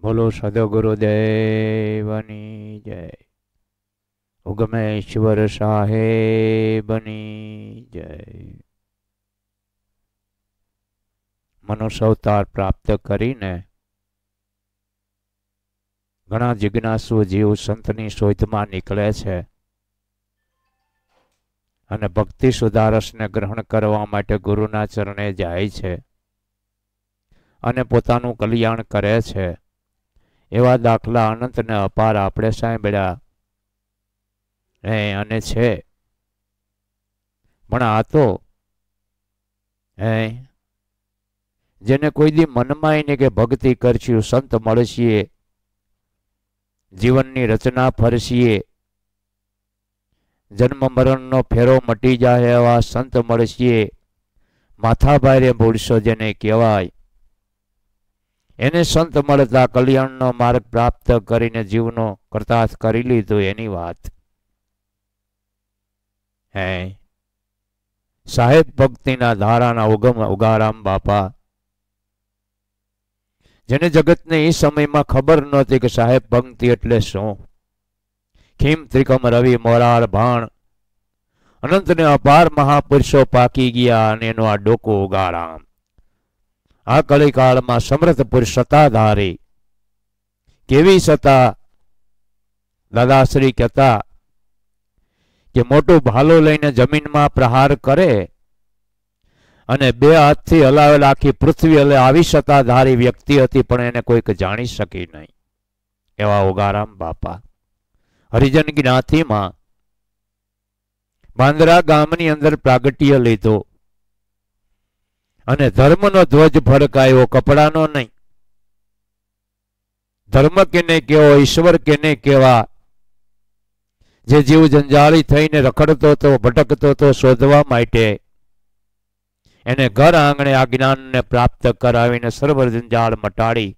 બોલો સદગુરુદેવની જય. ઉગમેશ્વર સાહેબની જય. મનુષ્ય અવતાર પ્રાપ્ત કરીને ઘણા જિજ્ઞાસુ જીવ સંતની શોધમાં નીકળે છે અને ભક્તિ સુધારસને ગ્રહણ કરવા માટે ગુરુના ચરણે જાય છે અને પોતાનું કલ્યાણ કરે છે. એવા દાખલા અનંત ને અપાર આપણે સાંભળ્યા અને છે. પણ આ તો જેને કોઈ દી મનમાં નહીં કે ભક્તિ કરશું, સંત મળશીએ, જીવનની રચના ફરશીએ, જન્મ મરણનો ફેરો મટી જાય એવા સંત મળશીએ, માથા ભારે મૂળશો જેને કહેવાય, એને સંત મળતા કલ્યાણનો માર્ગ પ્રાપ્ત કરીને જીવનો કૃતાર્થ કરી લીધો એની વાત. સાહેબ ભક્તિના ધારાના ઉગારામ બાપા, જેને જગતને એ સમયમાં ખબર નહોતી કે સાહેબ ભક્તિ એટલે શું. ખીમ ત્રિકમ રવિ મોરાર ભાણ અનંતને અપાર મહાપુરુષો પાકી ગયા અને એનો આ ડોકો ઉગારામ. આ કલિકાળમાં સમર્થ પુરુષ સત્તાધારી, કેવી સત્તા દાદાશ્રી કહેતા કે મોટું ભાલો લઈને જમીનમાં પ્રહાર કરે અને બે હાથથી હલાવેલ આખી પૃથ્વી હલે, આવી સત્તાધારી વ્યક્તિ હતી પણ એને કોઈક જાણી શકી નહીં. એવા ઉગારામ બાપા હરિજન જ્ઞાતિમાં બાંદરા ગામની અંદર પ્રાગટ્ય લીધો અને ધર્મનો ધ્વજ ફડકાયો, કપડાનો નહીં. ધર્મ કેને કેવો, ઈશ્વર કેને કેવા, જે જીવ જંજાળી થઈને રખડતો હતો, ભટકતો હતો શોધવા માટે, એને ઘર આંગણે આ જ્ઞાનને પ્રાપ્ત કરાવીને સર્વ જંજાળ મટાડી,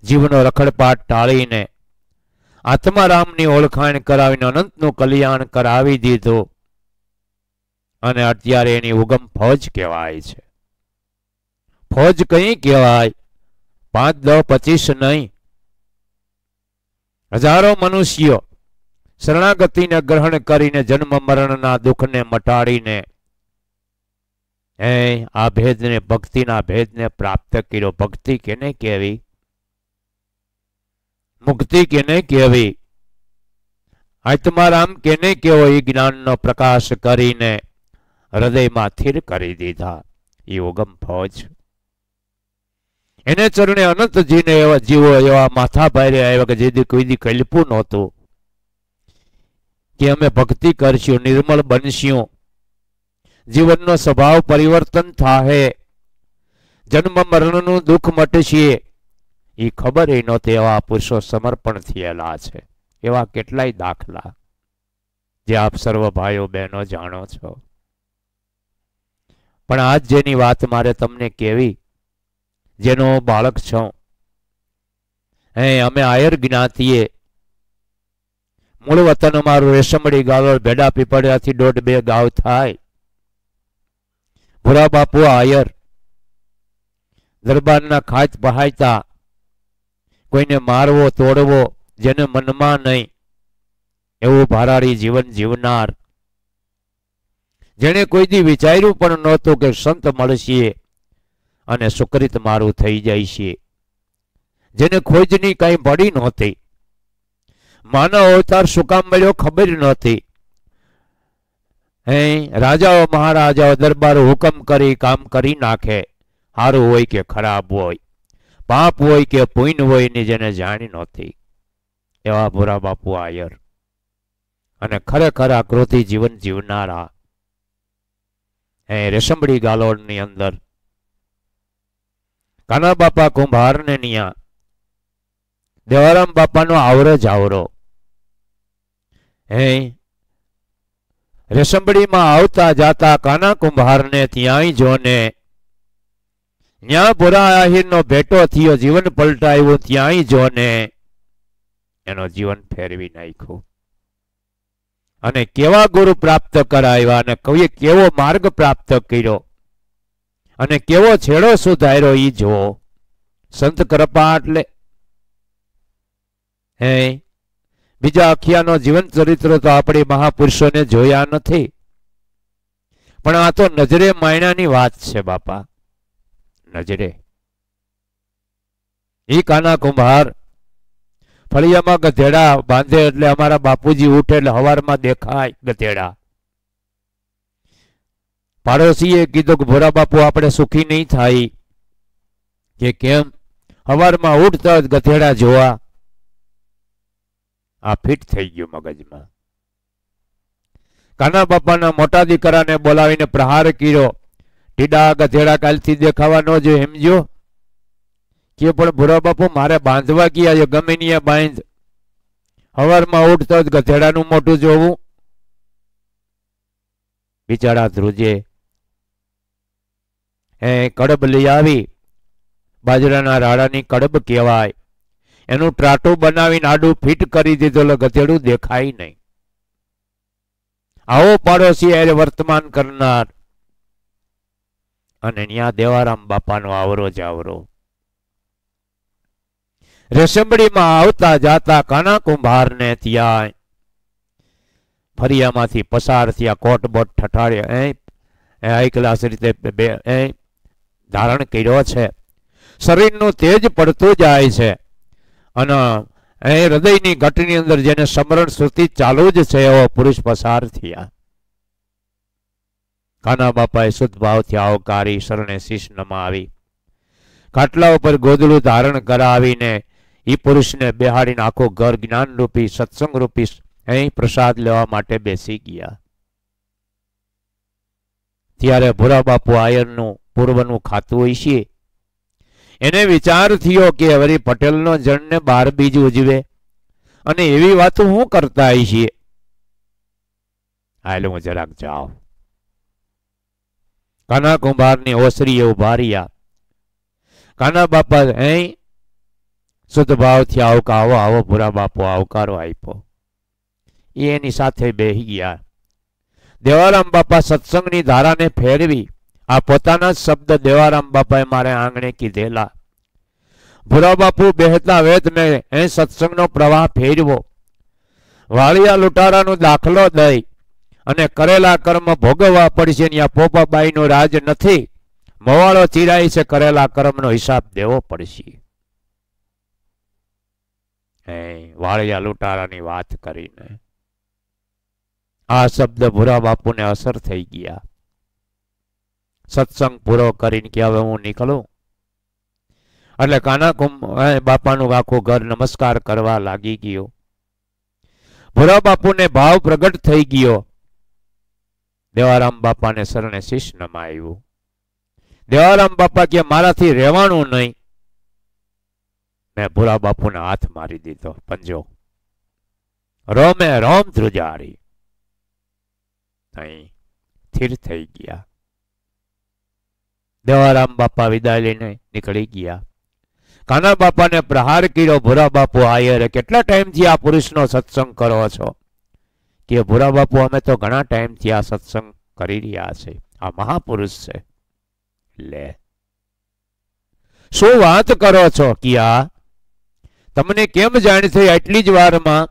જીવનો રખડપાટ ટાળીને આત્મારામની ઓળખાણ કરાવીને અનંતનું કલ્યાણ કરાવી દીધું. અને અત્યારે એની ઉગમ ફૌજ કહેવાય છે. ફૌજ કઈ કહેવાય? 5, 10, 25 નહીં, હજારો મનુષ્યો શરણાગતિને ગ્રહણ કરીને જન્મ મરણના દુઃખને મટાડીને આ ભેદને, ભક્તિના ભેદને પ્રાપ્ત કર્યો. ભક્તિ કેને કહેવી? મુક્તિ કેને કહેવી? આત્મારામ કેને કહેવો? એ જ્ઞાનનો પ્રકાશ કરીને હૃદયમાં સ્થિર કરી દીધા એ ઉગમ ફૌજ. એને ચરણે અનંતજીને એવા જીવો એવા માથા ભારે આવ્યા કે જેથી કોઈ દી કલ્પ્યું નહોતું કે અમે ભક્તિ કરશું, નિર્મળ બનશું, જીવનનો સ્વભાવ પરિવર્તન થાહે, જન્મ મરણનું દુઃખ મટશે. એ ખબર એ નહોતી. એવા પુરુષો સમર્પણ થયેલા છે. એવા કેટલાય દાખલા જે આપ સર્વ ભાઈઓ બહેનો જાણો છો. પણ આજ જેની વાત મારે તમને કહેવી, જેનો બાળક છું, અમે આયર જ્ઞાતિએ, મૂળ વતન મારું રેશમડી ગાલોલ, ભેડા પીપળિયાથી 1.5-2 ગાવ થાય. ભૂરા બાપુ આયર દરબારના ખાચ પહાયતા, કોઈને મારવો તોડવો જેને મનમાં નહીં એવું ભારાડી જીવન જીવનાર, જેને કોઈ દી વિચાર્યું પણ નહોતું કે સંત મળશે અને સુકૃત મારું થઈ જાય છે, જેને ખોજની કઈ પડી નહોતી, માનવ અવતાર શું કામ મળ્યો ખબર નહોતી. રાજાઓ મહારાજાઓ દરબારો હુકમ કરી કામ કરી નાખે, સારું હોય કે ખરાબ હોય, પાપ હોય કે પુણ્ય હોય ની જેને જાણી નહોતી. એવા ભૂરા બાપુ આયર અને ખરેખર આ ક્રોધી જીવન જીવનારા રેશમડી ગાલોડની અંદર કાના બાપા કુંભારને ન્યા દેવારામ બાપાનો આવરો જ આવરો. રેશમડીમાં આવતા જાતા કાના કુંભારને ત્યાંય જોને, ન્યા ભૂરા આહિરનો ભેટો થયો, જીવન પલટાયું ત્યાંય જોને, એનો જીવન ફેરવી નાખ્યું. અને કેવા ગુરુ પ્રાપ્ત કરાવ્યા અને કેવો માર્ગ પ્રાપ્ત કર્યો અને કેવો છેડો સુધાર્યો ઈ જુઓ. સંત કૃપા એટલે હે બીજા અખિયાનો જીવન ચરિત્ર તો આપણે મહાપુરુષોને જોયા નથી, પણ આ તો નજરે માયણાની વાત છે બાપા. નજરે ઈ કાના કુંભાર ફળિયામાં ગધેડા બાંધે એટલે અમારા બાપુજી ઉઠે એટલે હવારમાં દેખાય ગધેડા. પાડોશીએ કીધું કે ભોરા બાપુ આપણે સુખી નહીં થાય. કે કેમ? હવારમાં ઉઠતા જ ગધેડા જોવા. આ ફિટ થઈ ગયું મગજમાં. કાના બાપાના મોટા દીકરાને બોલાવીને પ્રહાર કર્યો. ટીડા ગધેડા કાલથી દેખાવા ન જોઈએ સમજો. કે પણ ભોરા બાપુ મારે બાંધવા ગયા ગમે નહીં બાંધ. હવારમાં ઉઠતા જ ગધેડાનું મોટું જોવું. બિચારા ધ્રુજે કડબ લઈ આવી. બાજરાના રાડાની કડબ કહેવાય. એનું ટ્રાટું બનાવીને આડું ફિટ કરી દીધું, ગધેડું દેખાય નહીં. આવો પાડોશી એને વર્તમાન કરનાર. અને ત્યાં દેવારામ બાપાનો આવરો જ આવરો. રેશમડીમાં આવતા જાતા કાના કુંભારને ત્યાં ફરિયામાંથી પસાર થયા. કોટ બોટ ઠઠાડ્યા. હાઈ ક્લાસ રીતે ધારણ કર્યો છે. શરીરનું તેજ પડતું જાય છે. અને હૃદયની ઘટની અંદર જેને સમરણ સ્તુતિ ચાલુ જ છે એવો પુરુષ પસાર થયા. કાના બાપાએ શુદ્ધ ભાવથી આવકારી શરણે શીશ નમાવી. ખાટલા ઉપર ગોદડું ધારણ કરાવીને એ પુરુષને બેહાડીને આખું ઘર જ્ઞાન રૂપી સત્સંગ રૂપી અહીં પ્રસાદ લેવા માટે બેસી ગયા. ત્યારે ભોરા બાપુ આયરનું પૂર્વનું ખાતું હોય છે. એને વિચાર થયો કે વળી પટેલનો જણને 12 બીજ ઉજવે અને એવી વાતો હું કરતા આવી છીએ. હાલ હું જરાક જાઉં. કાના કુંભારની ઓસરીએ ઉભા રહ્યા. કાના બાપા શુદ્ધ ભાવથી આવો આવો ભોરા બાપુ આવકારો આપ્યો. એની સાથે બેસી ગયા. દેવારામ બાપા સત્સંગની ધારાને ફેરવી. આ પોતાના જ શબ્દ દેવારામ બાપાએ મારે આંગણે કીધેલા. ભોરા બાપુ બેહતા વેત મેં સત્સંગનો પ્રવાહ ફેરવો. વાળિયા લૂંટારાનો દાખલો દઈ અને કરેલા કર્મ ભોગવવા પડશે. ત્યાં પોપાબાઈનું રાજ નથી. મવાળો ચીરાય છે. કરેલા કર્મનો હિસાબ દેવો પડશે. વાળિયા લૂંટારાની વાત કરીને આ શબ્દ ભોરા બાપુને અસર થઈ ગયા. સત્સંગ પૂરો કરીને કે હવે હું નીકળું. એટલે કાના બાપાનું આખું ઘર નમસ્કાર કરવા લાગી ગયો. ભોરા બાપુને ભાવ પ્રગટ થઈ ગયો. દેવારામ બાપાને શરણે શીશ નમાયું. દેવારામ બાપા કે મારાથી રહેવાનું નહીં. મેં ભોરા બાપુને હાથ મારી દીધો. પંજો રોમે રોમ ધ્રુજારી સ્થિર થઈ ગયા. દેવારામ બાપા વિદાય લઈને નીકળી ગયા. કાના બાપાને પ્રહાર કર્યો. ભોરા બાપુ આયરે કેટલા ટાઈમથી આ પુરુષનો સત્સંગ કરો છો? કે ભોરા બાપુ અમે તો ઘણા ટાઈમથી આ સત્સંગ કરી રહ્યા છે. આ મહાપુરુષ છે. લે શું વાત કરો છો? કિયા તમને કેમ જાણ થઈ આટલી જ વારમાં?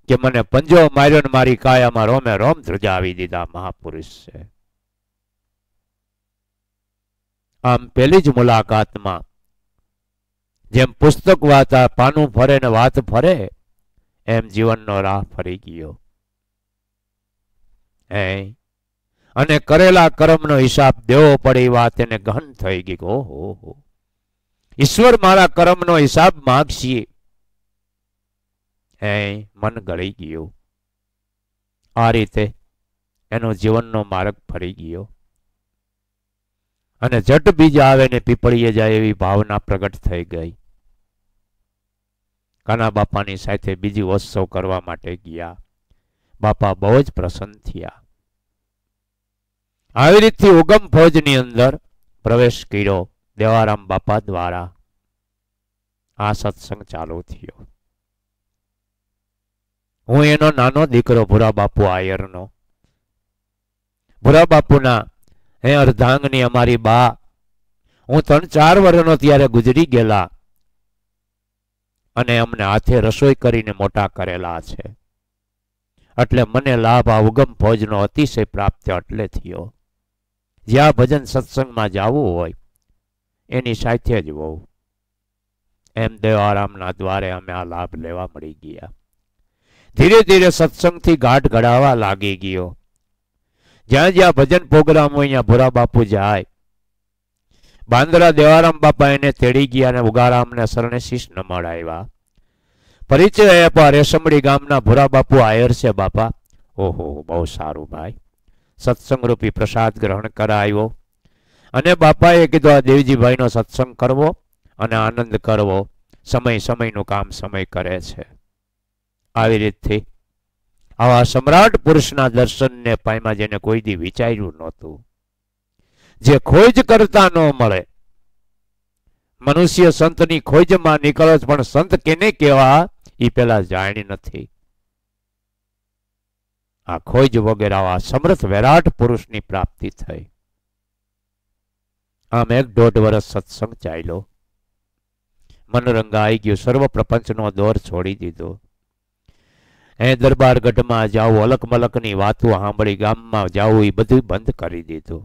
કે મને પંજો માર્યો ને મારી કાયામાં રોમે રોમ ધ્રુજાવી દીધા. મહાપુરુષ છે. આમ પહેલી જ મુલાકાતમાં જેમ પુસ્તક વાંચા પાનું ફરે ને વાત ફરે એમ જીવનનો રાહ ફરી ગયો. અને કરેલા કર્મનો હિસાબ દેવો પડે એ વાત એને ગહન થઈ ગઈ. ઓહો ઈશ્વર મારા કર્મનો હિસાબ માગશે. મન ગળી ગયું. આ રીતે એનો જીવનનો માર્ગ ફરી ગયો. અને જટ બીજ આવે ને પીપળીએ જાય એવી ભાવના પ્રગટ થઈ ગઈ. કાના બાપાની સાથે બીજી ઉત્સવ કરવા માટે ગયા. બાપા બહુ જ પ્રસન્ન થયા. આવી રીતે ઉગમ ફોજની અંદર પ્રવેશ કર્યો દેવારામ બાપા દ્વારા. આ સત્સંગ ચાલુ થયો. હું એનો નાનો દીકરો ભોરા બાપુ આયરનો. ભોરા બાપુના અર્ધાંગની અમારી બા હું 3-4 વર્ષનો ત્યારે ગુજરી ગયેલા. અને અમને હાથે રસોઈ કરીને મોટા કરેલા છે. એટલે મને લાભ આ ઉગમ ફોજનો અતિશય પ્રાપ્ત એટલે થયો. જ્યાં ભજન સત્સંગમાં જવું હોય એની સાથે જ હોવું. એમ દેવારામના દ્વારે અમે આ લાભ લેવા મળી ગયા. ધીરે ધીરે સત્સંગથી ગાઢ ઘડાવા લાગી ગયો. જ્યાં જ્યાં ભજન પ્રોગ્રામ હોય ત્યાં ભોરા બાપુ જાય. બાંદ્રા દેવારામ બાપા એને તેડી ગયા અને ઉગારામને શરણે શીશ ન મળાવ્યા. પરિચય આપ્યા, રેશમડી ગામના ભોરા બાપુ આયર છે બાપા. ઓહો, બહુ સારું ભાઈ. સત્સંગ રૂપી પ્રસાદ ગ્રહણ કરાવ્યો અને બાપાએ કીધું આ દેવજીભાઈનો સત્સંગ કરવો અને આનંદ કરવો. સમય સમયનું કામ સમય કરે છે. આવી રીતથી આવા સમ્રાટ પુરુષના દર્શનને પામ્યા જેને કોઈ દી વિચાર્યું નહોતું. જે ખોજ કરતા ન મળે. મનુષ્ય સંતની ખોજમાં નીકળે પણ સંત કેને કહેવા એ પેલા જાણી નથી. આ ખોજ વગેરે આવા સમર્થ વિરાટ પુરુષની પ્રાપ્તિ થઈ. આમ 1.5 વર્ષ સત્સંગ ચાલ્યો. મનરંગ આવી ગયું. સર્વ પ્રપંચનો દોર છોડી દીધો. દરબાર ગઢમાં જાવું, અલક મલકની વાતો સાંભળી ગામમાં જાવું એ બધું બંધ કરી દીધું.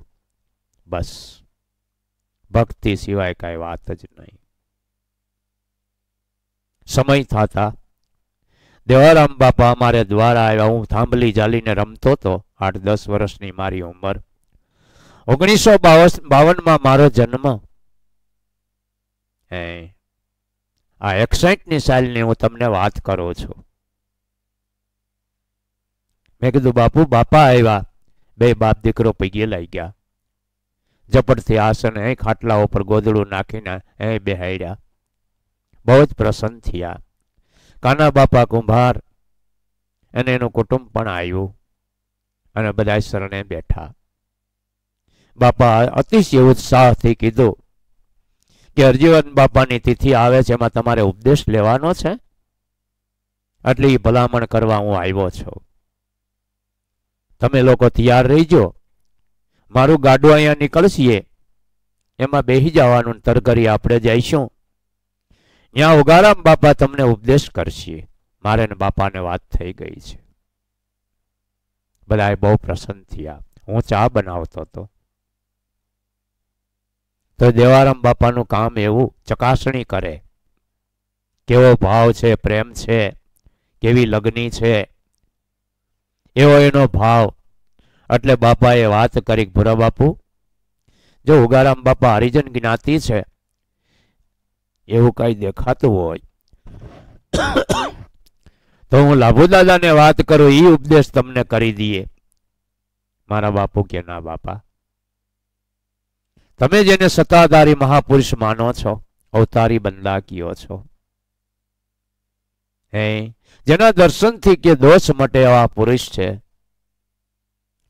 બસ ભક્તિ સિવાય કઈ વાત જ નહીં. સમય થતા દેવારામ બાપા અમારે દ્વારા આવ્યા. હું થાંભલી ચાલીને રમતો હતો. 8-10 વર્ષની મારી ઉંમર. 1952માં મારો જન્મ. આ 61ની સાલની હું તમને વાત કરું છું. મેં કીધું બાપુ બાપા આવ્યા. બે બાપ દીકરો પૈકી લઈ ગયા. ઝપટથી આસન ખાટલા ઉપર ગોદડું નાખીને બેહાડ્યા. બહુ જ પ્રસન્ન થયા. કાના બાપા કુંભાર અને એનું કુટુંબ પણ આવ્યું અને બધા શરણે બેઠા. બાપા અતિશય ઉત્સાહથી કીધું કે હરજીવન બાપાની તિથિ આવે છે, એમાં તમારે ઉપદેશ લેવાનો છે, એટલે એ ભલામણ કરવા હું આવ્યો છું. તમે લોકો તૈયાર રહીજો. મારું ગાડું અહીંયા નીકળશે, એમાં બેસી જવાનું. તરઘરી આપણે જઈશું. ત્યાં ઉગારામ બાપા તમને ઉપદેશ કરશે. મારે ને બાપાને વાત થઈ ગઈ છે. બધા બહુ પ્રસન્ન થયા. હું ચા બનાવતો હતો તો દેવારામ બાપાનું કામ એવું ચકાસણી કરે, કેવો ભાવ છે, પ્રેમ છે, કેવી લગ્ની છે, એવો એનો ભાવ. એટલે બાપાએ વાત કરી, ભૂરા બાપુ જો ઉગારામ બાપા હરિજન જ્ઞાતિ છે એવું કઈ દેખાતું હોય તો હું લાભુ દાદાને વાત કરું, એ ઉપદેશ તમને કરી દઈએ. મારા બાપુ કે ના બાપા, તમે જેને સત્તાધારી મહાપુરુષ માનો છો, અવતારી બંદા કયો છો, જેના દર્શનથી કે દોષ મટે એવા પુરુષ છે,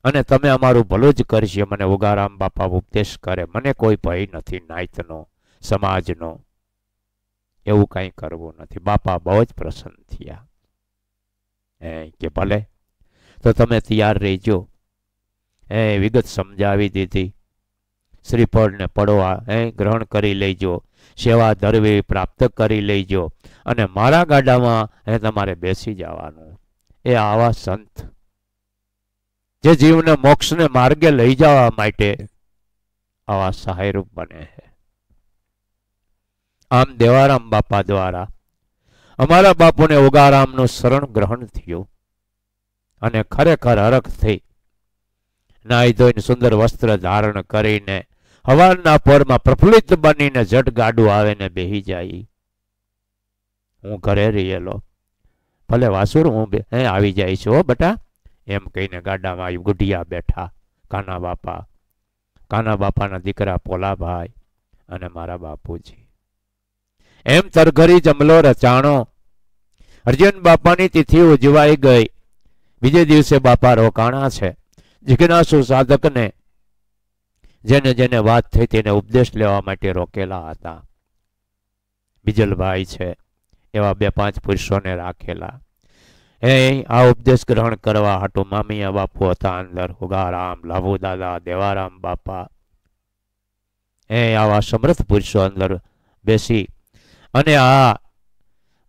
અને તમે અમારું ભલું જ કરશે. મને ઉગારામ બાપા ઉપદેશ કરે. મને કોઈ ભય નથી નાયતનો, સમાજનો, એવું કંઈ કરવું નથી. બાપા બહુ જ પ્રસન્ન થયા. કે ભલે તો તમે તૈયાર રહેજો. વિગત સમજાવી દીધી. શ્રીફળને પડવા ગ્રહણ કરી લેજો, સેવા ધરવી પ્રાપ્ત કરી લેજો, અને મારા ગાડામાં તમારે બેસી જવાનું. એ આવા સંત જે જીવને મોક્ષને માર્ગે લઈ જવા માટે આવા સહાયરૂપ બને છે. આમ દેવારામ બાપા દ્વારા અમારા બાપુને ઉગારામનું શરણ ગ્રહણ થયું અને ખરેખર હરખ થઈ નાઈ ધોઈને સુંદર વસ્ત્ર ધારણ કરીને હવારના પોરમાં પ્રફુલ્લિત બનીને જટ ગાડું આવે ને બેહી જાય. હું ઘરે રહેલો, ભલે વાસુર હું આવી જાય છું હો બેટા, એમ કહીને ગાડામાં આવી ગુઢિયા બેઠા. કાના બાપાના દીકરા પોલાભાઈ અને મારા બાપુજી. એમ તરઘરી જમલો રચાણો. હરજન બાપાની તિથિ ઉજવાઈ ગઈ. બીજે દિવસે બાપા રોકાણા છે. જિજ્ઞાસુ સાધકને જેને જેને વાત થઈ તેને ઉપદેશ લેવા માટે રોકેલા હતા. બીજલભાઈ છે, એવા 2-5 પુરુષોને રાખેલા. આ ઉપદેશ ગ્રહણ કરવા હાટુ મામિયા બાપુ હતા અંદર. ઉગારામ, લાભુ દાદા, દેવારામ બાપા, આવા સમર્થ પુરુષો અંદર બેસી અને આ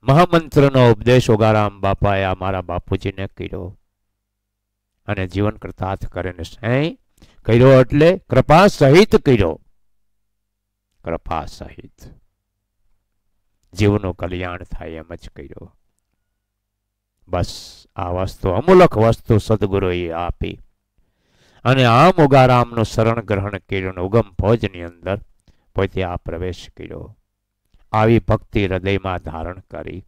મહામંત્રનો ઉપદેશ ઉગારામ બાપાએ આ મારા બાપુજીને કર્યો અને જીવન કૃતાર્થ કરીને કર્યો એટલે કૃપા સહિત કર્યો. કૃપા સહિત જીવનું કલ્યાણ થાય એમ જ કર્યો. બસ આ વસ્તુ અમૂલક વસ્તુ સદગુરુએ આપી અને આમ ઉગારામનું શરણ ગ્રહણ કર્યું. ઉગમ ભોજની અંદર પોતે આ પ્રવેશ કર્યો. આવી ભક્તિ હૃદયમાં ધારણ કરી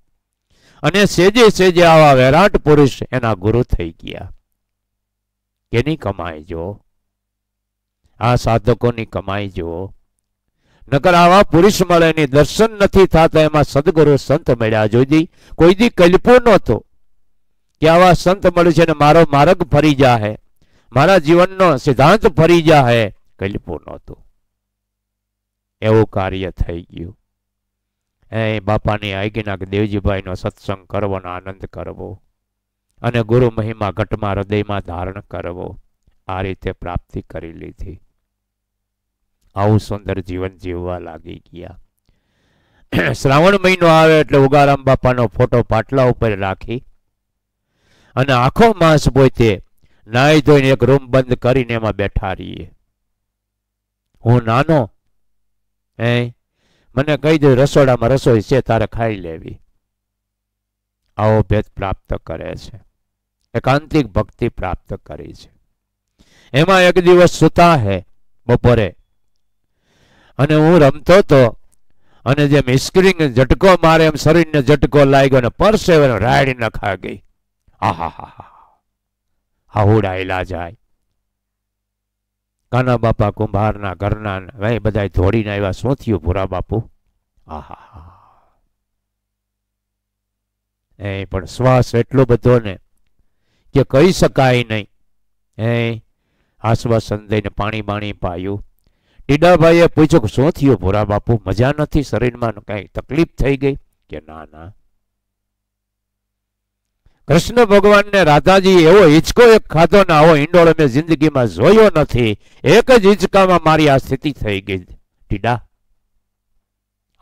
અને સેજે સેજે આવા વિરાટ પુરુષ એના ગુરુ થઈ ગયા. કેની કમાઈ જો, આ સાધકોની કમાઈ જો. નકર આવા પુરુષ મળે ની દર્શન નથી થતા, એમાં સદગુરુ સંત મળ્યા. જોજી કોઈ દી કલ્પ્યું નહોતો કે આવા સંત મળે છે ને મારો માર્ગ ફરી જાહે, મારા જીવનનો સિદ્ધાંત ફરી જાહે. કલ્પ્યું નહોતું. એવું કાર્ય થઈ ગયું. બાપાની આજ્ઞા કે દેવજીભાઈનો સત્સંગ કરવો ને આનંદ કરવો અને ગુરુ મહિમા ઘટમાં હૃદયમાં ધારણ કરવો, આ રીતે પ્રાપ્તિ કરી લીધી. આવું સુંદર જીવન જીવવા લાગી ગયા. શ્રાવણ મહિનો આવે એટલે ઉગારામ બાપાનો ફોટો પાટલા ઉપર રાખી અને આખો માસ પોતે નાહી ધોઈને એક રૂમ બંધ કરીને એમાં બેઠા રહીએ. હું નાનો મને કહી દે રસોડામાં રસોઈ છે, તારે ખાઈ લેવી. આવો ભેદ પ્રાપ્ત કરે છે, એકાંતિક ભક્તિ પ્રાપ્ત કરી છે. એમાં એક દિવસ સુતા હે બપોરે અને હું રમતો તો અને જેમ સ્ક્રીન ઝટકો મારે એમ શરીરને ઝટકો લાગ્યો અને પરસેવે રાયડી નખા ગઈ. આહા હા હા, હાહુડાયેલા જાય. કાના બાપા કુંભારના ઘરના ભાઈ બધા ધોડીને આવ્યા. શું થયું ભૂરા બાપુ? આહા, પણ શ્વાસ એટલો બધો ને કે કહી શકાય નહીં. આશ્વાસન દઈને પાણી બાણી પાયું. ટીડાભાઈએ પૂછ્યું કે શું થયું ભૂરા બાપુ? મજા નથી શરીરમાં, કઈ તકલીફ થઈ ગઈ? કે ના ના, કૃષ્ણ ભગવાનને રાધાજી એવો હિંચકો એક ખાધો ને આવો હિંડોળો મેં જિંદગીમાં જોયો નથી. એક જ હિંચકામાં મારી આ સ્થિતિ થઈ ગઈ. ટીડા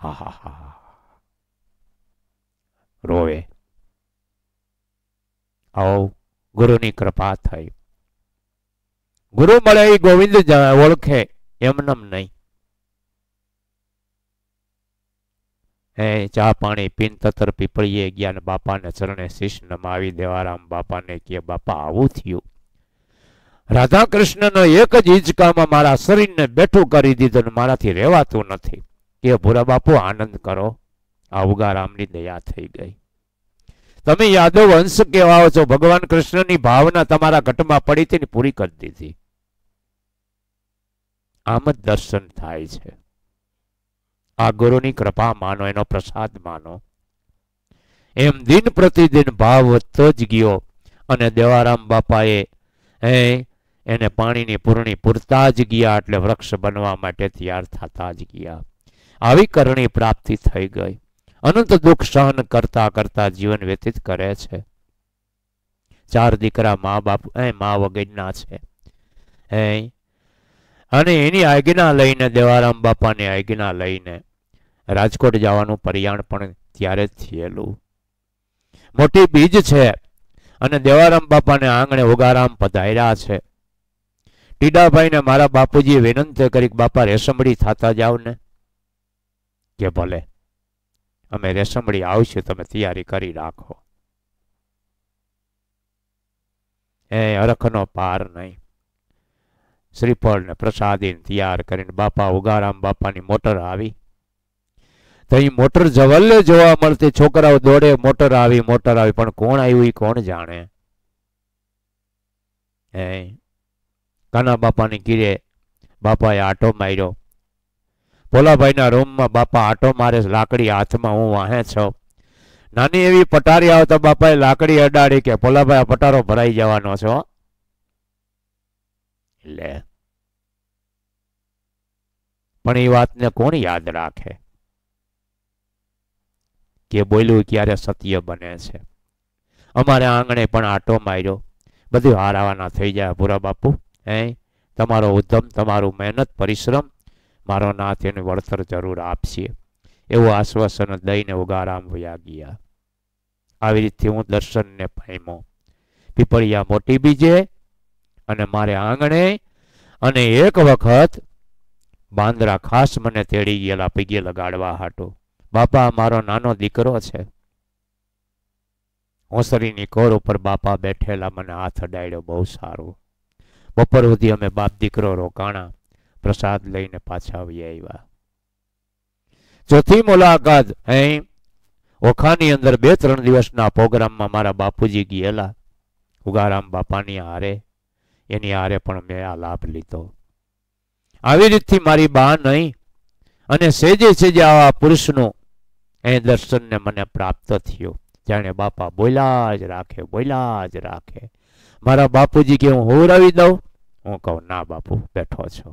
હા હા હા રોવે. આવો ગુરુની કૃપા થઈ. ગુરુ મળે એ ગોવિંદ ઓળખે, એમનેમ નહીં. ચા પાણી પીન તતર પીપળીએ ગયા ને બાપાને ચરણે શીશ નમાવી. દેવારામ બાપાને કે બાપા આવું થયું, રાધા કૃષ્ણનો એક જ હિંચકામાં મારા શરીરને બેઠું કરી દીધું ને મારાથી રહેવાતું નથી. કે ભૂરા બાપુ આનંદ કરો, આ ઉગારામની દયા થઈ ગઈ. તમે યાદવ વંશ કહેવાઓ છો, ભગવાન કૃષ્ણની ભાવના તમારા ઘટમાં પડી હતી ને પૂરી કરી દીધી. આમ જ દર્શન થાય છે. આ ગુરુની કૃપા માનો, એનો પ્રસાદ માનો. એમ દિન પ્રતિદિન ભાવ વધતો જ ગયો અને દેવારામ બાપાએ એને પાણીની પૂરણી પૂરતા જ ગયા એટલે વૃક્ષ બનવા માટે તૈયાર થતા જ ગયા. આવી કરણી પ્રાપ્તિ થઈ ગઈ. અનંત દુઃખ સહન કરતા કરતા જીવન વ્યતીત કરે છે. 4 દીકરા મા બાપ મા વગરના છે. અને એની આજ્ઞા લઈને, દેવારામ બાપાની આજ્ઞા લઈને રાજકોટ જવાનું પરિયાણ પણ ત્યારે જ થયેલું. મોટી બીજ છે અને દેવારામ બાપાને આંગણે ઉગારામ પધાર્યા છે. ટીડાભાઈને મારા બાપુજીએ વિનંતી કરી, બાપા રેશમડી થતા જાવ ને. કે ભલે, અમે રેશમડી આવશું, તમે તૈયારી કરી રાખો. હરખનો પાર નહીં. શ્રીફળ ને પ્રસાદીને તૈયાર કરીને બાપા ઉગારામ બાપાની મોટર આવી. તો અહીં મોટર જવલ્લે જોવા મળતી. છોકરાઓ દોડે, મોટર આવી મોટર આવી, પણ કોણ આવ્યું એ કોણ જાણે. કાના બાપાની કીરે બાપાએ આટો માર્યો. ભોલાભાઈના રૂમમાં બાપા આટો મારે, લાકડી હાથમાં, હું વાહે છો. નાની એવી પટારી આવતા બાપાએ લાકડી અડાડી કે ભોલાભાઈ આ પટારો ભરાઈ જવાનો છો. લે, પણ એ વાતને કોણ યાદ રાખે કે બોલ્યું ક્યારે સત્ય બને છે. અમારે આંગણે પણ આટો માર્યો. બધું હારાવાના થઈ જાય. ભૂરા બાપુ તમારો ઉદ્યમ, તમારું મહેનત પરિશ્રમ, મારો નાથ એનું વળતર જરૂર આપશે. એવું આશ્વાસન દઈને ઉગારામ વયા ગયા. આવી રીતે હું દર્શનને પામ્યો. પીપળિયા મોટી બીજે અને મારે આંગણે. અને એક વખત બાંદરા ખાસ મને તેડી ગયેલા પગે લગાડવા હાટું. બાપા મારો નાનો દીકરો છે. ઓસરીની કોર ઉપર બાપા બેઠેલા, મને હાથ અડાડ્યો. બહુ સારું. બપોર સુધી અમે બાપ દીકરો રોકાણા. પ્રસાદ લઈને પાછા આવી આવ્યા. ચોથી મુલાકાત અહીં ઓખાની અંદર 2-3 દિવસના પ્રોગ્રામમાં મારા બાપુજી ગયેલા ઉગારામ બાપાની હારે. એની હારે પણ મેં આ લાભ લીધો. આવી રીતથી મારી બા નહીં અને સેજે સેજે આવા પુરુષનું એ દર્શનને મને પ્રાપ્ત થયું. જાણે બાપા બોલ્યા જ રાખે, બોલ્યા જ રાખે. મારા બાપુજી કે હું હોવરાવી દઉં? હું કહું ના બાપુ, બેઠો છો.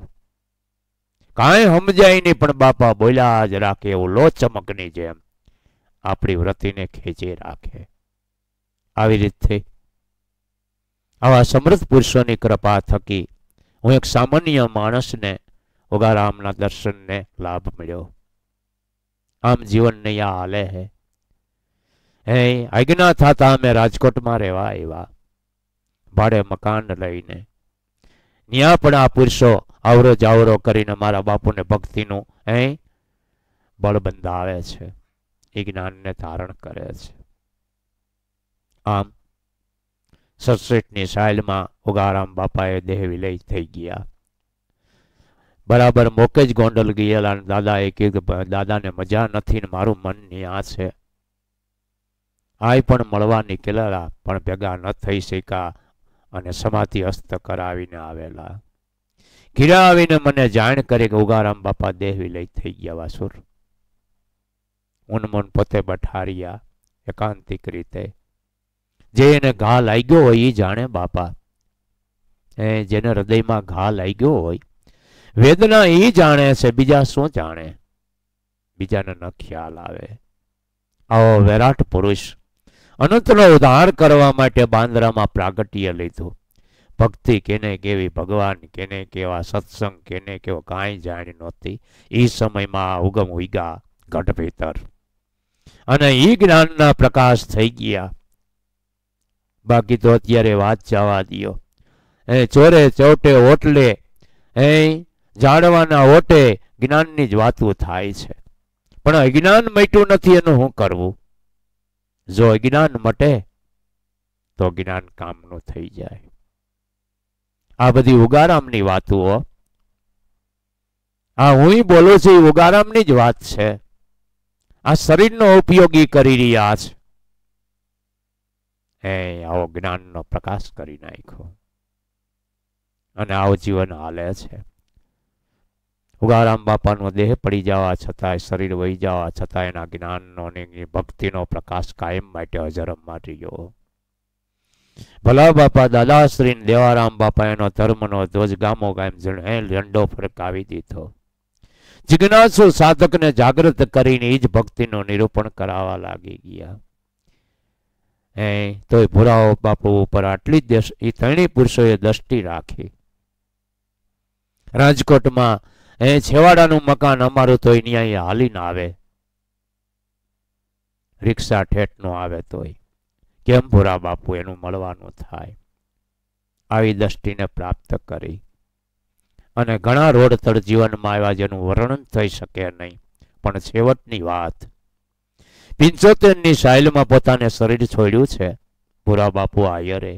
કાંઈ સમજાય નહીં પણ બાપા બોલ્યા જ રાખે. એવું લો ચમકની જેમ આપણી વ્રતિને ખેંચી રાખે. આવી રીતે આવા સમૃદ્ધ પુરુષોની કૃપા થકી હું એક સામાન્ય માણસને ઉગારામના દર્શનને લાભ મળ્યો. આમ જીવન નૈયા હાલે હે. આજ્ઞા થતા અમે રાજકોટમાં રહેવા આવ્યા, ભાડે મકાન લઈને. ત્યાં પણ આ પુરુષો આવરો જાવરો કરીને મારા બાપુને ભક્તિનું બળ બંધાવે છે, એ જ્ઞાનને ધારણ કરે છે. આમ 67ની સાલમાં ઉગારામ બાપાએ દેહ વિલય થઈ ગયા. બરાબર મોકે જ ગોંડલ ગયેલા. દાદાએ કીધું દાદાને મજા નથી ને મારું મન ન્યા છે. આય પણ મળવા નીકળેલા પણ ભેગા ન થઈ શક્યા અને સમાધિ હસ્ત કરાવીને આવેલા. ઘીરા આવીને મને જાણ કરી કે ઉગારામ બાપા દેહ વિલય થઈ ગયા. વાસુર ઉનમન પોતે બઠારિયા એકાંતિક રીતે. જે એને ઘા લાગ્યો હોય એ જાણે બાપા. જેને હૃદયમાં ઘા લાગ્યો હોય વેદના એ જાણે છે, બીજા શું જાણે? બીજાને ન ખ્યાલ આવે. આવો વિરાટ પુરુષ અનંતનો ઉદ્ધાર કરવા માટે બાંદ્રામાં પ્રાગટ્ય લીધું. ભક્તિ કેને કેવી, ભગવાન કેને કેવા, સત્સંગ કેને કેવો કાંઈ જાણી નહોતી. એ સમયમાં ઉગમ ઉગ્યા ગઢ ભીતર અને એ જ્ઞાનના પ્રકાશ થઈ ગયા. બાકી તો અત્યારે વાત જવા દો. ચોરે ચોટે ઓટલે જાડવાના ઓટે જ્ઞાનની જ વાતો થાય છે, પણ અજ્ઞાન મટ્યું નથી. એનું શું કરવું? જો અજ્ઞાન મટે તો જ્ઞાન કામનું થઈ જાય. આ બધી ઉગારામની વાતો, આ હું બોલું છું એ ઉગારામની જ વાત છે. આ શરીરનો ઉપયોગી કરી રહ્યા છે. આવો જ્ઞાનનો પ્રકાશ કરી નાખ્યો અને આવું જીવન હાલે છે. ઉગારામ બાપાનો દેહ પડી જવા છતાંય, શરીર વહી જવા છતાં એના જ્ઞાનનો અને ભક્તિનો પ્રકાશ કાયમ માટે હજરમમાં રહ્યો. ભલા બાપા દાદાશ્રી દેવારામ બાપા એનો ધર્મનો ધ્વજ ગામો ગામ ઝંડો ફરકાવી દીધો. જિજ્ઞાસુ સાધકને જાગૃત કરીને એ જ ભક્તિનું નિરૂપણ કરાવવા લાગી ગયા. તોય ભુરાઓ બાપુ ઉપર આટલી જ એ ત્રણેય પુરુષોએ દ્રષ્ટિ રાખી. રાજકોટમાં છેવાડાનું મકાન અમારું તોય ન્યાય હાલીને આવે, રિક્ષા ઠેઠનું આવે તોય કેમ ભુરા બાપુ એનું મળવાનું થાય. આવી દ્રષ્ટિને પ્રાપ્ત કરી અને ઘણા રોડતળ જીવનમાં આવ્યા જેનું વર્ણન થઈ શકે નહીં. પણ છેવટની વાત 75ની સાલમાં પોતાને શરીર છોડ્યું છે ભુરા બાપુ આયરે.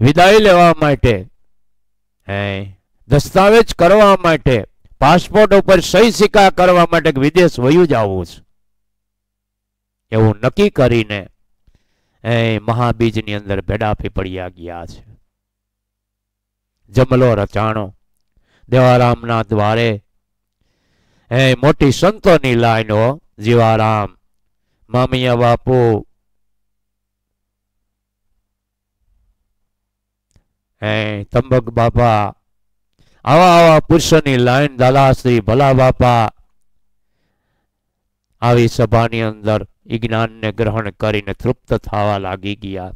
વિદાય લેવા માટે, દસ્તાવેજ કરવા માટે, પાસપોર્ટ ઉપર સહી સિક્કા કરવા માટે વિદેશ વયું જવું છે એવું નક્કી કરીને મહાબીજની અંદર ભેડા પીપળિયા ગયા છે. જમલો રચાણો દેવારામના દ્વારે મોટી સંતોની લાઈનો. જીવારામ, મામિયા બાપુ, તંબક બાપા, આવા પુરુષોની લાઈન. દાદાશ્રી, ભલા બાપા આવી સભાની અંદર જ્ઞાનને ગ્રહણ કરીને તૃપ્ત થવા લાગી ગયા.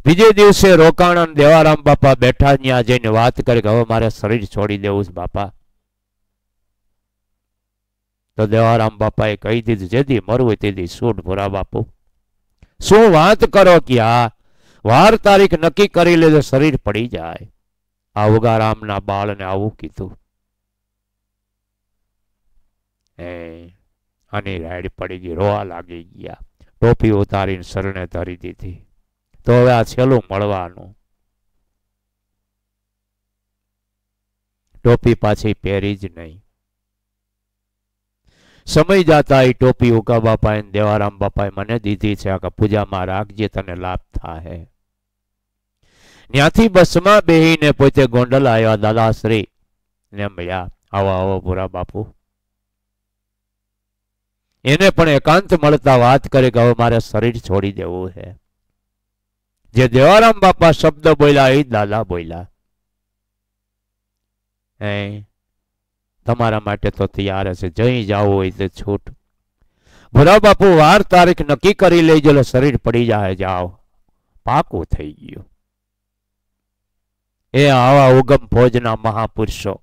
બીજે દિવસે રોકાણ દેવારામ બાપા બેઠા ત્યાં જઈને વાત કરી કે હવે મારે શરીર છોડી દેવું છે બાપા. તો દેવારામ બાપાએ કહી દીધું, જેથી મરવું હોય તેથી છૂટ ભૂરા બાપુ. શું વાત કરો કે આ વાર તારીખ નક્કી કરી લેજો, શરીર પડી જાય. આ ઉગારામના બાળને આવું કીધું. આની રાઈડ પડી ગઈ, રોવા લાગી ગયા. ટોપી ઉતારીને શરણે ધરી દીધી. તો હવે આ છેલ્લું મળવાનું. ટોપી પાછી પહેરી જ નહીં. સમય જાતા એ ટોપી ઉકા બાપાએ દેવારામ બાપાએ મને દીધી છે, આ પૂજામાં રાખજે, તને લાભ થાય. ત્યાંથી બસમાં બેહીને પોતે ગોંડલ આવ્યા દાદાશ્રી ને મળ્યા. આવો આવો ભૂરા બાપુ. એને પણ એકાંત મળતા વાત કરે કે હવે મારે શરીર છોડી દેવું છે. જે દેવારામ બાપા શબ્દ બોલ્યા એ દાદા બોલ્યા. તમારા માટે તો તૈયાર હશે, જઈ જાવ હોય તો છૂટ. ભૂરા બાપુ વાર તારીખ નક્કી કરી લેજો, શરીર પડી જાય, જાઓ. પાકું થઈ ગયું. એ આવા ઉગમ ફોજના મહાપુરુષો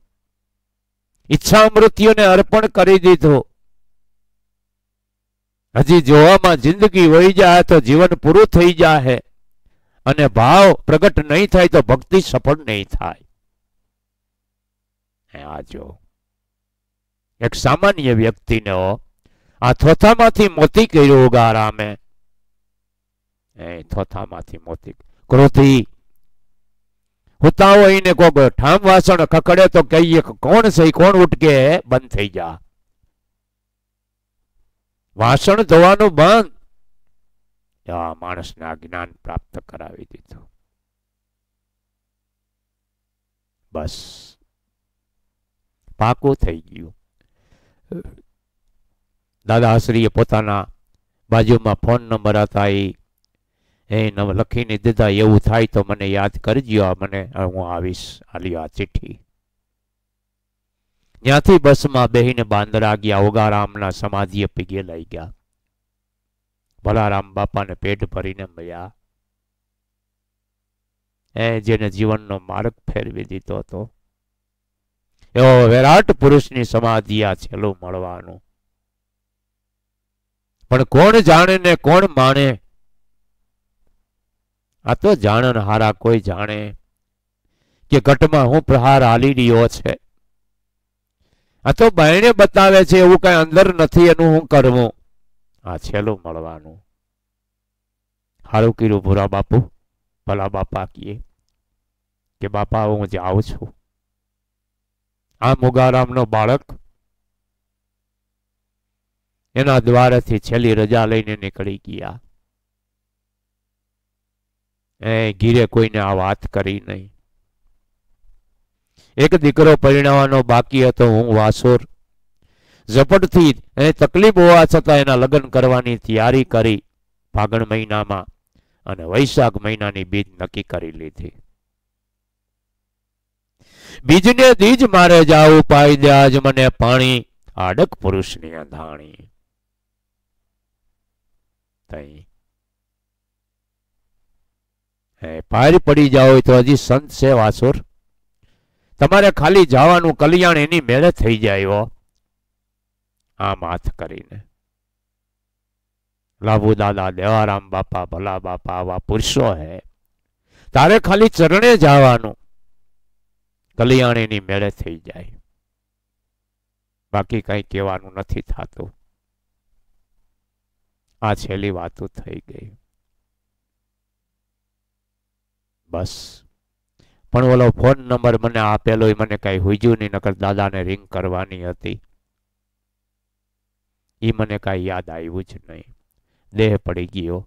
ઈચ્છા મૃત્યુને અર્પણ કરી દીધું. હજી જોવામાં જિંદગી વહી જાય તો જીવન પૂરું થઈ જાય, અને ભાવ પ્રગટ નહીં થાય તો ભક્તિ સફળ નહીં થાય. આ જો એક સામાન્ય વ્યક્તિને આ થોથામાંથી મોતી કર્યું ઉગારામે. થોથામાંથી મોતી. ક્રોધી હોતા હોય ને કોક ઠામ વાસણ ખખડે તો કહીએ કોણ છે, કોણ ઉઠકે, બંધ થઈ જા. વાસણ ધોવાનું બંધ. આ માણસને આ જ્ઞાન પ્રાપ્ત કરાવી દીધું. બસ પાકું થઈ ગયું. દાદાશ્રીએ પોતાના બાજુમાં ફોન નંબર હતા એ લખીને દીધા. એવું થાય તો મને યાદ કરજો, મને હું આવીશ. આલી આ ચિઠ્ઠી. ત્યાંથી બસમાં બેહીને બાંદરા ગયા. ઉગારામના સમાધિએ પીગે લઈ ગયા. ભલારામ બાપાને પેટ ભરીને મળ્યા. જેને જીવનનો માર્ગ ફેરવી દીધો હતો, એવો વિરાટ પુરુષની સમાધિ આ છેલ્લું મળવાનું. પણ કોણ જાણે ને કોણ માણે? આ તો જાણન હારા કોઈ જાણે કે ઘટમાં હું પ્રહાર હાલી રહ્યો છે. આ તો બાયણે બતાવે છે, એવું કઈ અંદર નથી, એનું હું કરવું. આ છેલ્લું મળવાનું. હારું કર્યું ભૂરા બાપુ. ભલા બાપા કીએ કે બાપા હું જાઉં છું. આ મુગારામનો બાળક એના દ્વારેથી છેલ્લી રજા લઈને નીકળી ગયા. ઘીરે કોઈને આ વાત કરી નહીં. એક દીકરો પરિણાવવાનો બાકી હતો. હું વાસોર ઝપટથી તકલીફ હોવા છતાં એના લગ્ન કરવાની તૈયારી કરી ફાગણ મહિનામાં, અને વૈશાખ મહિનાની બીજ નક્કી કરી લીધી. બીજને દીજ મારે જાવું, પાઈ દે આજ મને પાણી, આડક પુરુષની અંધાણી. પાર પડી જાવ તો હજી સંત છે વાસુર. તમારે ખાલી જવાનું, કલ્યાણ એની મેળે થઈ જાય. આમ હાથ કરીને લાભુ દાદા, દેવારામ બાપા, ભલા બાપા આવા પુરુષો હે. તારે ખાલી ચરણે જવાનું, કલ્યાણ એની મેળે થઈ જાય. બાકી કઈ કહેવાનું નથી થતું. આ છેલ્લી વાતો થઈ ગઈ. બસ. પણ ઓલો ફોન નંબર મને આપેલો એ મને કઈ હુજ્યું નહીં, નકર દાદાને રિંગ કરવાની હતી. એ મને કઈ યાદ આવ્યું જ નહીં. દેહ પડી ગયો.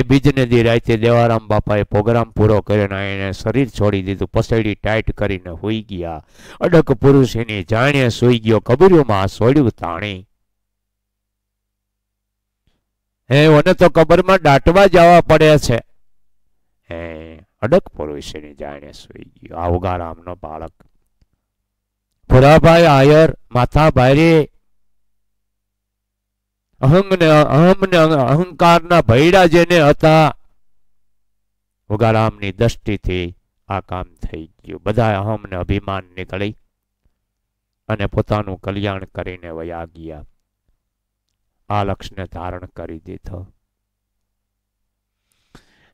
બીજને દી રાતે દેવારામ બાપાએ પ્રોગ્રામ પૂરો કરીને એને શરીર છોડી દીધું. પસેડી ટાઈટ કરીને હોઈ ગયા. અડક પુરુષ એની જાણે સુઈ ગયો. કબરીઓમાં સોડ્યું તાણી. મને તો કબરમાં દાટવા જવા પડે છે. અડક પુરુષ એની જાણે સુઈ ગયો. આ ઉગારામનો બાળક ભુરાભાઈ આયર માથા ભારે અહંકારના ભૈડા જેને હતા, ઉગારામની દ્રષ્ટિથી આ કામ થઈ ગયું. બધા અહમ ને અભિમાન નીકળી અને પોતાનું કલ્યાણ કરીને વયા ગયા. આ લક્ષ્યને ધારણ કરી દીધો.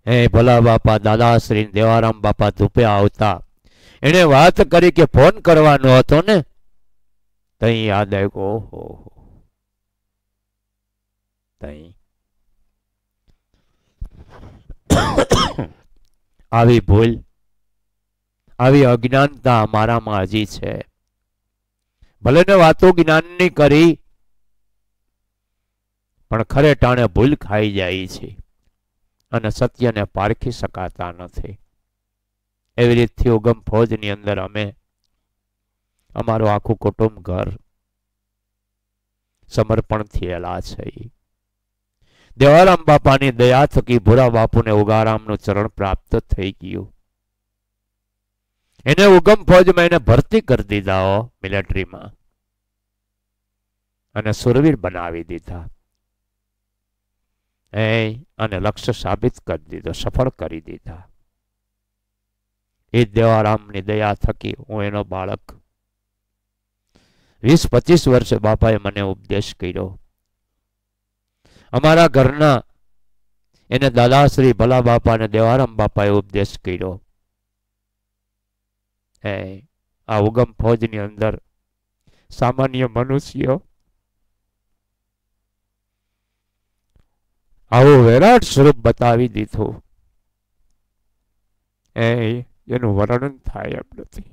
એ ભલા બાપા દાદાશ્રી દેવારામ બાપા ધૂપે આવતા એને વાત કરી કે ફોન કરવાનો હતો ને, તઈ યાદ આવ્યું, ઓહો તઈ આવી ભૂલ, આવી અજ્ઞાનતા મારામાં હજી છે. ભલે ને વાતો જ્ઞાનની કરી, પણ ખરે ટાણે ભૂલ ખાઈ જાય છે અને સત્યને પારખી શકાતા નથી. એવી રીતથી ઉગમ ફોજની અંદર અમે અમારું આખું કુટુંબ ઘર સમર્પણ થયેલા છે. દેવારામ બાપાની દયા થકી ભૂરા બાપુને ઉગારામનું ચરણ પ્રાપ્ત થઈ ગયું. એને ઉગમ ફોજમાં એને ભરતી કરી દીધા મિલિટરીમાં અને સુરવીર બનાવી દીધા. અને લક્ષ્ય સાબિત કરી દીધો, સફળ કરી દીધા. એ દેવારામની દયા થકી હું એનો બાળક 20-25 વર્ષે બાપાએ મને ઉપદેશ કર્યો. અમારા ઘરના એને દાદાશ્રી ભલા બાપા અને દેવારામ બાપાએ ઉપદેશ કર્યો. આ ઉગમ ફોજની અંદર સામાન્ય મનુષ્ય આવું વિરાટ સ્વરૂપ બતાવી દીધું, એનું વર્ણન થાય એમ નથી.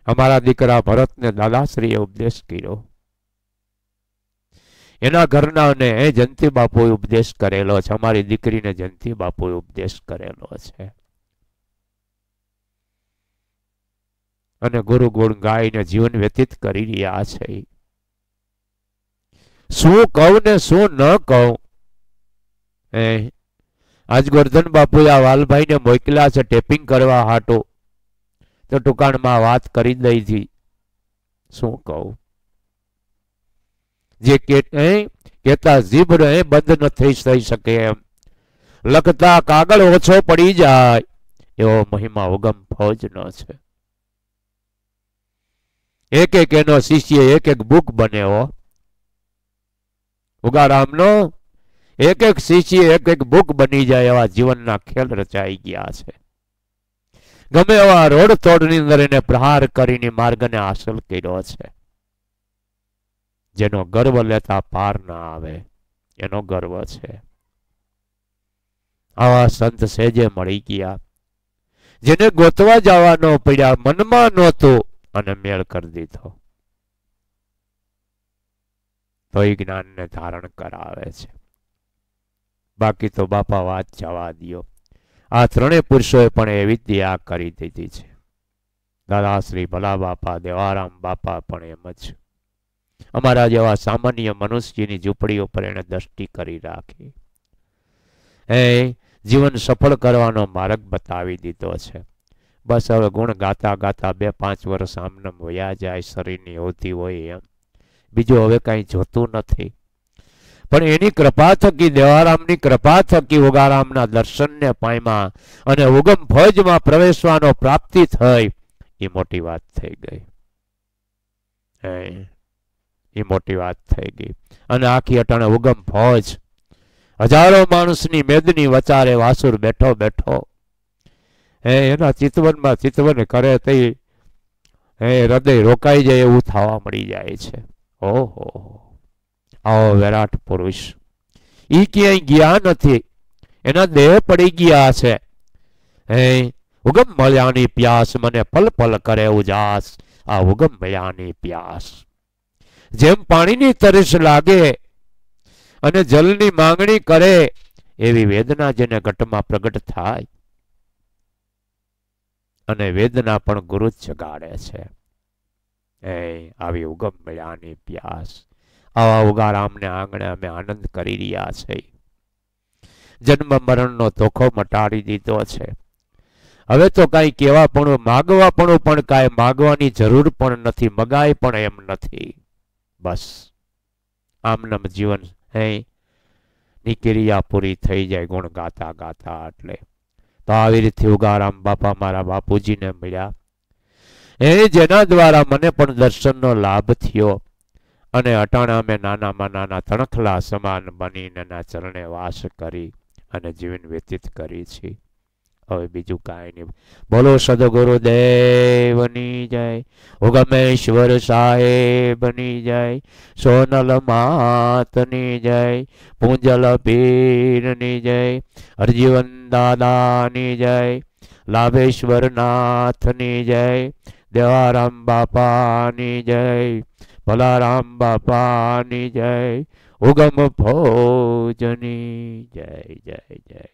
અમારા દીકરા ભરતને દાદાશ્રીએ ઉપદેશ કર્યો. એના ઘરનાને જયંતિ બાપુએ ઉપદેશ કરેલો છે. અમારી દીકરીને જયંતિ બાપુએ ઉપદેશ કરેલો છે. અને ગુરુ ગુણ ગાઈને જીવન વ્યતીત કરી રહ્યા છે. શું કહું ને શું ન કહું. આજ ગોરધન બાપુએ આ વાલભાઈને મોકલ્યા છે ટેપિંગ કરવા હાટો, તો ટુકાણમાં વાત કરી દઈ હતી. શું કહું, જે કેતા જીભ બંધ ન થઈ શકે એમ, લખતા કાગળ ઓછો પડી જાય એવો મહિમા ઉગમ ફોજનો છે. એક એક એનો શિષ્ય એક એક બુક બન્યો. ઉગારામનો એક એક શિષ્ય એક એક બુક બની જાય એવા જીવનના ખેલ રચાઈ ગયા છે. ગમે એવા રોડ તોડની અંદર એને પ્રહાર કરીને માર્ગને હાંસલ કર્યો છે. જેનો ગર્વ લેતા પાર ના આવે એનો ગર્વ છે. આવા સંત સેજે મળી ગયા, જેને ગોતવા જવાનો પડ્યા, મનમાં નહોતું અને મેળ કરી દીધો. તો એ જ્ઞાનને ધારણ કરાવે છે. બાકી તો બાપા વાત જવા દો. આ ત્રણેય પુરુષોએ પણ એવી જ દયા કરી દીધી છે. દાદાશ્રી ભલા બાપા દેવારામ બાપા પણ એમ જ. અમારા જેવા સામાન્ય મનુષ્યની ઝૂંપડી ઉપર એને દ્રષ્ટિ કરી રાખી. જીવન સફળ કરવાનો માર્ગ બતાવી દીધો છે. બસ હવે ગુણ ગાતા ગાતા 2-5 વર્ષ આમનામ વયા જાય, શરીરની હોતી હોય એમ, બીજું હવે કાંઈ જોતું નથી. પણ એની કૃપા થકી, દેવારામની કૃપા થકી ઉગારામના દર્શનને પામ્યા અને ઉગમ ફોજમાં પ્રવેશવાનો પ્રાપ્તિ થઈ. એ મોટી વાત થઈ ગઈ. એ મોટી વાત થઈ ગઈ. અને આખી અટાણે ઉગમ ફોજ હજારો માણસની મેદની વચારે વાસુર બેઠો બેઠો એના ચિતવનમાં ચિતવન કરે તે હૃદય રોકાઈ જાય એવું થવા મળી જાય છે. ઓહો, આવો વિરાટ પુરુષ ઈ ક્યાંય ગયા નથી, એના દેહ પડી ગયા છે. ઉગમ મળ્યાની પ્યાસ મને પલ પલ કરે ઉજાસ. આ ઉગમ મળ્યાની પ્યાસ જેમ પાણીની તરસ લાગે અને જલની માંગણી કરે, એવી વેદના જેને ઘટમાં પ્રગટ થાય. અને વેદના પણ ગુરુ જ જગાડે છે. આવી ઉગમ મળ્યાની પ્યાસ. આવા ઉગારામને આંગણે અમે આનંદ કરી રહ્યા છે. જન્મ મરણનો ધોખો મટાડી દીધો છે. હવે તો કાંઈ કહેવા પણ માગવા પણ કાંઈ માગવાની જરૂર પણ નથી, મગાય પણ એમ નથી. બસ આમનામ જીવન ની ક્રિયા પૂરી થઈ જાય ગુણ ગાતા ગાતા. એટલે તો આવી રીતે ઉગારામ બાપા મારા બાપુજીને મળ્યા. જેના દ્વારા મને પણ દર્શનનો લાભ થયો અને અટાણા અમે નાનામાં નાના તણખલા સમાન બનીને એના ચરણે વાસ કરી અને જીવન વ્યતીત કરી છે. હવે બીજું કાંઈ નહીં. બોલો સદગુરુદેવની જય, ઉગમેશ્વર સાહેબની જય, સોનલ માતની જય, પૂંજલ પીરની જય, હરજીવન દાદાની જય, લાભેશ્વર નાથની જય, દેવારામ બાપાની જય, ભલારામ બાપાની જય, ઉગમ ભોજની જય જય જય.